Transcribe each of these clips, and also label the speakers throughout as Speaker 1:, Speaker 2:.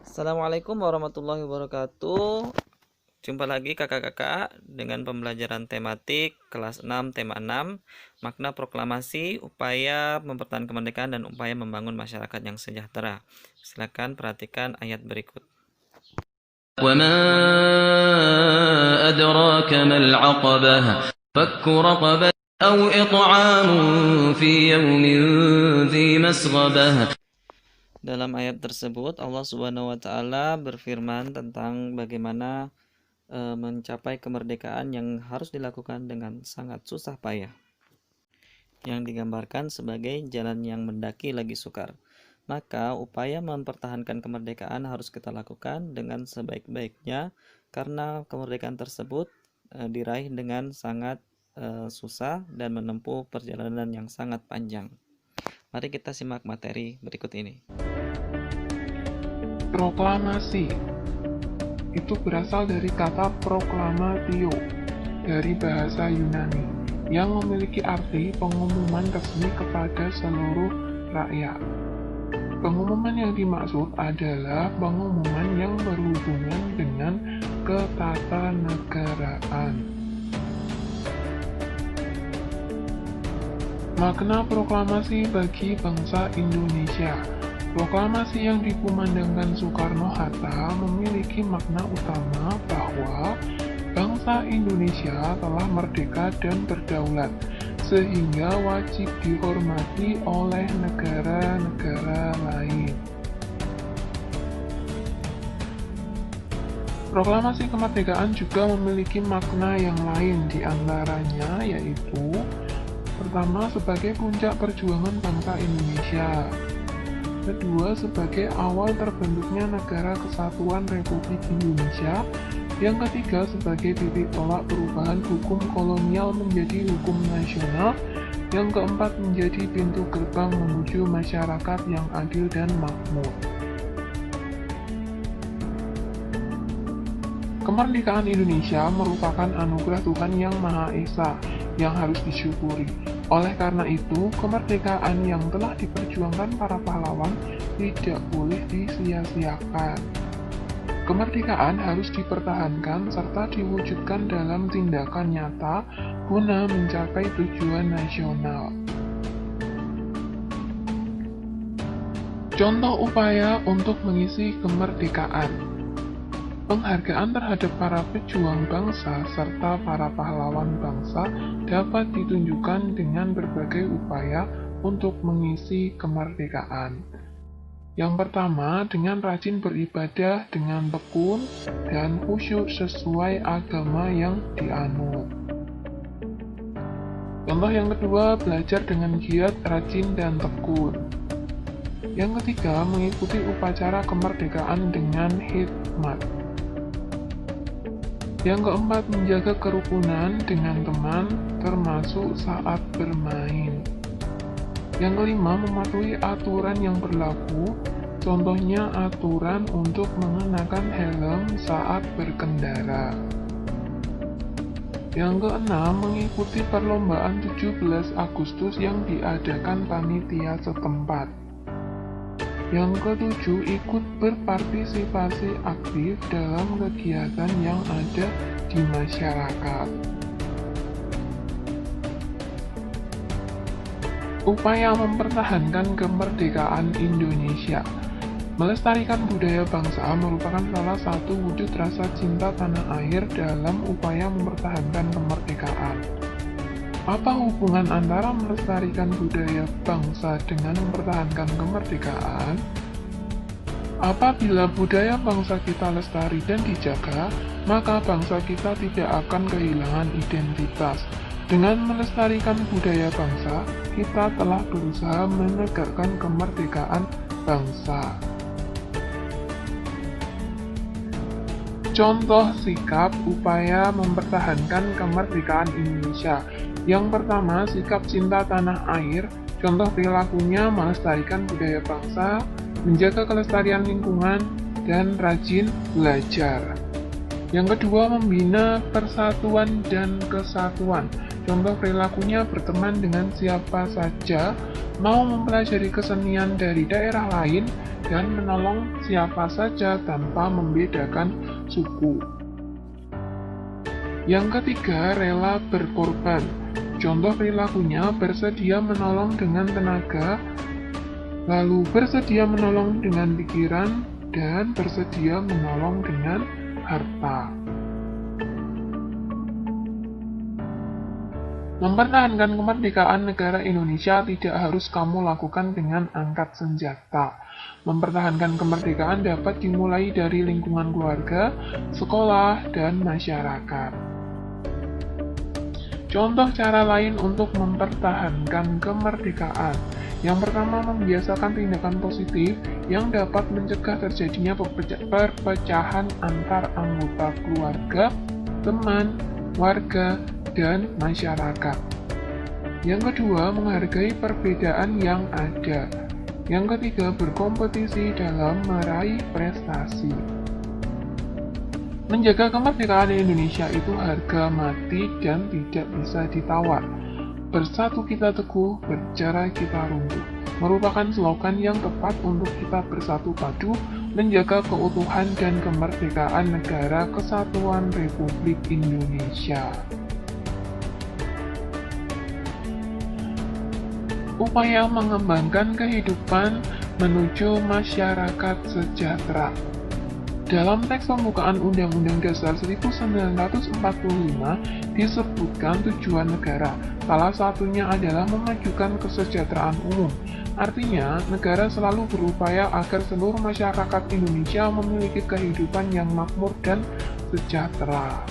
Speaker 1: Assalamualaikum warahmatullahi wabarakatuh. Jumpa lagi kakak-kakak dengan pembelajaran tematik kelas 6 tema 6, makna proklamasi, upaya mempertahankan kemerdekaan dan upaya membangun masyarakat yang sejahtera. Silakan perhatikan ayat berikut.
Speaker 2: وما أدراك ما العقبة فك رقبة أو إطعام في يوم ذي مسغبة.
Speaker 1: Dalam ayat tersebut Allah Subhanahu wa taala berfirman tentang bagaimana mencapai kemerdekaan yang harus dilakukan dengan sangat susah payah, yang digambarkan sebagai jalan yang mendaki lagi sukar. Maka upaya mempertahankan kemerdekaan harus kita lakukan dengan sebaik-baiknya, karena kemerdekaan tersebut diraih dengan sangat susah dan menempuh perjalanan yang sangat panjang. Mari kita simak materi berikut ini.
Speaker 3: Proklamasi itu berasal dari kata proklamatio dari bahasa Yunani yang memiliki arti pengumuman resmi kepada seluruh rakyat. Pengumuman yang dimaksud adalah pengumuman yang berhubungan dengan ketatanegaraan. Makna proklamasi bagi bangsa Indonesia. Proklamasi yang dikumandangkan Soekarno-Hatta memiliki makna utama bahwa bangsa Indonesia telah merdeka dan berdaulat, sehingga wajib dihormati oleh negara-negara lain. Proklamasi kemerdekaan juga memiliki makna yang lain, diantaranya yaitu pertama, sebagai puncak perjuangan bangsa Indonesia. Kedua, sebagai awal terbentuknya Negara Kesatuan Republik Indonesia. Yang ketiga, sebagai titik tolak perubahan hukum kolonial menjadi hukum nasional. Yang keempat, menjadi pintu gerbang menuju masyarakat yang adil dan makmur. Kemerdekaan Indonesia merupakan anugerah Tuhan Yang Maha Esa yang harus disyukuri. Oleh karena itu, kemerdekaan yang telah diperjuangkan para pahlawan tidak boleh disia-siakan. Kemerdekaan harus dipertahankan serta diwujudkan dalam tindakan nyata guna mencapai tujuan nasional. Contoh upaya untuk mengisi kemerdekaan. Penghargaan terhadap para pejuang bangsa serta para pahlawan bangsa dapat ditunjukkan dengan berbagai upaya untuk mengisi kemerdekaan. Yang pertama, dengan rajin beribadah dengan tekun dan khusyuk sesuai agama yang dianut. Contoh yang kedua, belajar dengan giat, rajin, dan tekun. Yang ketiga, mengikuti upacara kemerdekaan dengan hikmat. Yang keempat, menjaga kerukunan dengan teman, termasuk saat bermain. Yang kelima, mematuhi aturan yang berlaku, contohnya aturan untuk mengenakan helm saat berkendara. Yang keenam, mengikuti perlombaan 17 Agustus yang diadakan panitia setempat. Yang ketujuh, ikut berpartisipasi aktif dalam kegiatan yang ada di masyarakat. Upaya mempertahankan kemerdekaan Indonesia. Melestarikan budaya bangsa merupakan salah satu wujud rasa cinta tanah air dalam upaya mempertahankan kemerdekaan. Apa hubungan antara melestarikan budaya bangsa dengan mempertahankan kemerdekaan? Apabila budaya bangsa kita lestari dan dijaga, maka bangsa kita tidak akan kehilangan identitas. Dengan melestarikan budaya bangsa, kita telah berusaha menegakkan kemerdekaan bangsa. Contoh sikap upaya mempertahankan kemerdekaan Indonesia. Yang pertama, sikap cinta tanah air. Contoh perilakunya melestarikan budaya bangsa, menjaga kelestarian lingkungan, dan rajin belajar. Yang kedua, membina persatuan dan kesatuan. Contoh perilakunya berteman dengan siapa saja, mau mempelajari kesenian dari daerah lain, dan menolong siapa saja tanpa membedakan suku. Yang ketiga, rela berkorban. Contoh perilakunya bersedia menolong dengan tenaga, lalu bersedia menolong dengan pikiran, dan bersedia menolong dengan harta. Mempertahankan kemerdekaan negara Indonesia tidak harus kamu lakukan dengan angkat senjata. Mempertahankan kemerdekaan dapat dimulai dari lingkungan keluarga, sekolah, dan masyarakat. Contoh cara lain untuk mempertahankan kemerdekaan. Yang pertama, membiasakan tindakan positif yang dapat mencegah terjadinya perpecahan antar anggota keluarga, teman, warga, dan masyarakat. Yang kedua, menghargai perbedaan yang ada. Yang ketiga, berkompetisi dalam meraih prestasi. Menjaga kemerdekaan Indonesia itu harga mati dan tidak bisa ditawar. Bersatu kita teguh, bercerai kita runtuh. Merupakan slogan yang tepat untuk kita bersatu padu menjaga keutuhan dan kemerdekaan Negara Kesatuan Republik Indonesia. Upaya mengembangkan kehidupan menuju masyarakat sejahtera. Dalam teks pembukaan Undang-Undang Dasar 1945 disebutkan tujuan negara. Salah satunya adalah memajukan kesejahteraan umum. Artinya, negara selalu berupaya agar seluruh masyarakat Indonesia memiliki kehidupan yang makmur dan sejahtera.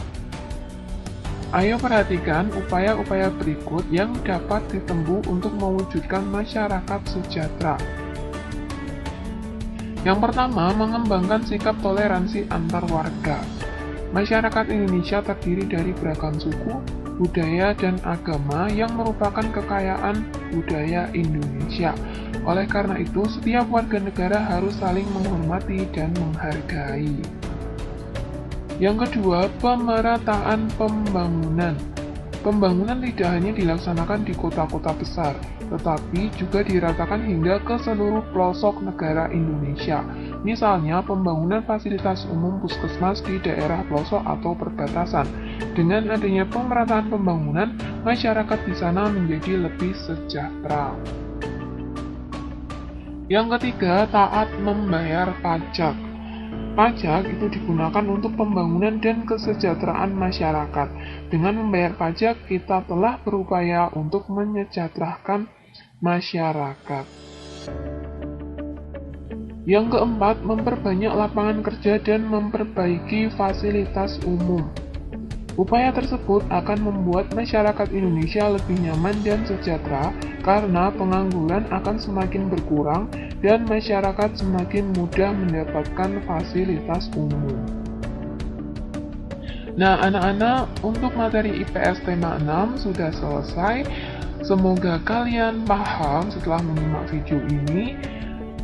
Speaker 3: Ayo perhatikan upaya-upaya berikut yang dapat ditempuh untuk mewujudkan masyarakat sejahtera. Yang pertama, mengembangkan sikap toleransi antar warga. Masyarakat Indonesia terdiri dari beragam suku, budaya, dan agama yang merupakan kekayaan budaya Indonesia. Oleh karena itu, setiap warga negara harus saling menghormati dan menghargai. Yang kedua, pemerataan pembangunan. Pembangunan tidak hanya dilaksanakan di kota-kota besar, tetapi juga diratakan hingga ke seluruh pelosok negara Indonesia. Misalnya, pembangunan fasilitas umum puskesmas di daerah pelosok atau perbatasan. Dengan adanya pemerataan pembangunan, masyarakat di sana menjadi lebih sejahtera. Yang ketiga, taat membayar pajak. Pajak itu digunakan untuk pembangunan dan kesejahteraan masyarakat. Dengan membayar pajak, kita telah berupaya untuk menyejahterakan masyarakat. Yang keempat, memperbanyak lapangan kerja dan memperbaiki fasilitas umum. Upaya tersebut akan membuat masyarakat Indonesia lebih nyaman dan sejahtera karena pengangguran akan semakin berkurang dan masyarakat semakin mudah mendapatkan fasilitas umum. Nah, anak-anak, untuk materi IPS tema 6 sudah selesai. Semoga kalian paham setelah menyimak video ini.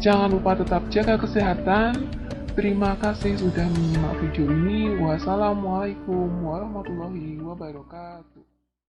Speaker 3: Jangan lupa tetap jaga kesehatan. Terima kasih sudah menyimak video ini. Wassalamualaikum warahmatullahi wabarakatuh.